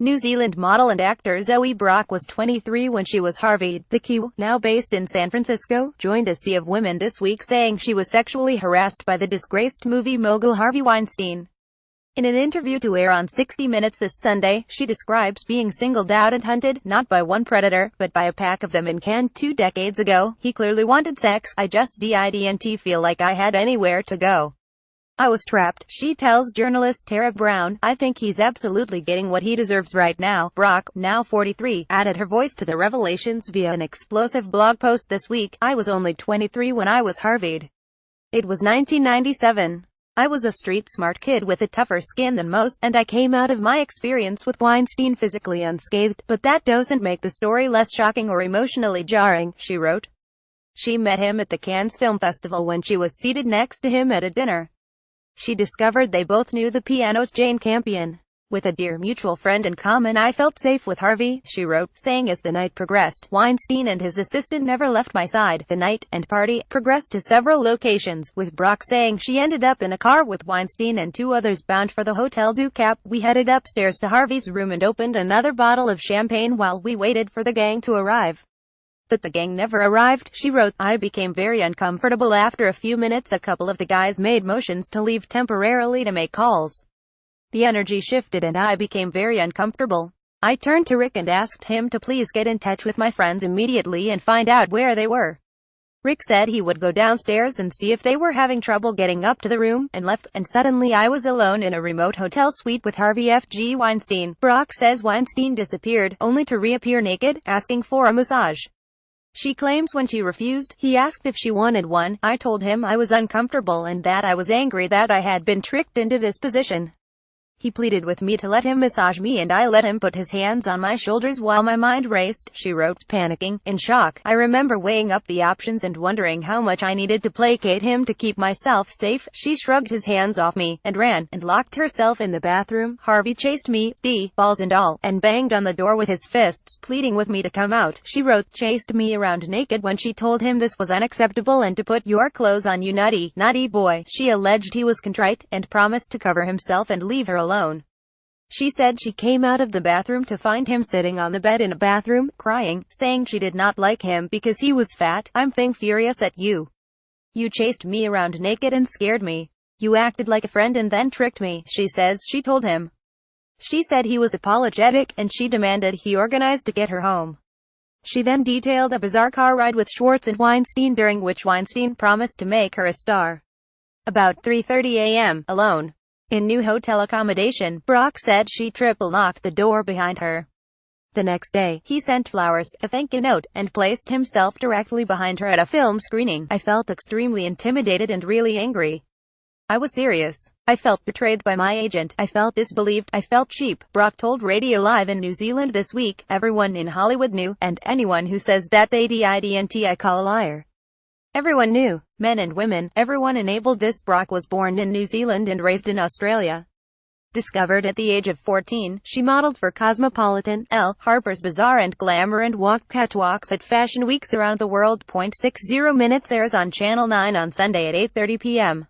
New Zealand model and actor Zoe Brock was 23 when she was harvied. The Kiwi, now based in San Francisco, joined a sea of women this week saying she was sexually harassed by the disgraced movie mogul Harvey Weinstein. In an interview to air on 60 Minutes this Sunday, she describes being singled out and hunted, not by one predator, but by a pack of them in Cannes 2 decades ago. He clearly wanted sex. I just didn't feel like I had anywhere to go. I was trapped, she tells journalist Tara Brown. I think he's absolutely getting what he deserves right now. Brock, now 43, added her voice to the revelations via an explosive blog post this week. I was only 23 when I was harvied. It was 1997. I was a street-smart kid with a tougher skin than most, and I came out of my experience with Weinstein physically unscathed, but that doesn't make the story less shocking or emotionally jarring, she wrote. She met him at the Cannes Film Festival when she was seated next to him at a dinner. She discovered they both knew the pianist Jane Campion. With a dear mutual friend in common, I felt safe with Harvey, she wrote, saying as the night progressed, Weinstein and his assistant never left my side. The night and party progressed to several locations, with Brock saying she ended up in a car with Weinstein and 2 others bound for the Hotel du Cap. We headed upstairs to Harvey's room and opened another bottle of champagne while we waited for the gang to arrive. But the gang never arrived, she wrote. I became very uncomfortable after a few minutes. A couple of the guys made motions to leave temporarily to make calls. The energy shifted and I became very uncomfortable. I turned to Rick and asked him to please get in touch with my friends immediately and find out where they were. Rick said he would go downstairs and see if they were having trouble getting up to the room, and left, and suddenly I was alone in a remote hotel suite with Harvey F. G. Weinstein. Brock says Weinstein disappeared, only to reappear naked, asking for a massage. She claims when she refused, he asked if she wanted one. I told him I was uncomfortable and that I was angry that I had been tricked into this position. He pleaded with me to let him massage me and I let him put his hands on my shoulders while my mind raced, she wrote, panicking, in shock. I remember weighing up the options and wondering how much I needed to placate him to keep myself safe. She shrugged his hands off me, and ran, and locked herself in the bathroom. Harvey chased me, balls and all, and banged on the door with his fists, pleading with me to come out. She wrote, chased me around naked when she told him this was unacceptable and to put your clothes on, you naughty boy. She alleged he was contrite, and promised to cover himself and leave her alone. She said she came out of the bathroom to find him sitting on the bed in a bathroom, crying, saying she did not like him because he was fat. I'm furious at you. You chased me around naked and scared me. You acted like a friend and then tricked me, she says she told him. She said he was apologetic, and she demanded he organized to get her home. She then detailed a bizarre car ride with Schwartz and Weinstein, during which Weinstein promised to make her a star. About 3:30 a.m., alone in new hotel accommodation, Brock said she triple-locked the door behind her. The next day, he sent flowers, a thank you note, and placed himself directly behind her at a film screening. I felt extremely intimidated and really angry. I was serious. I felt betrayed by my agent. I felt disbelieved. I felt cheap, Brock told Radio Live in New Zealand this week. Everyone in Hollywood knew, and anyone who says that they didn't, I call a liar. Everyone knew. Men and women, everyone enabled this. Brock was born in New Zealand and raised in Australia. Discovered at the age of 14, she modeled for Cosmopolitan, Elle, Harper's Bazaar and Glamour and walked catwalks at fashion weeks around the world. 60 Minutes airs on Channel 9 on Sunday at 8:30 p.m.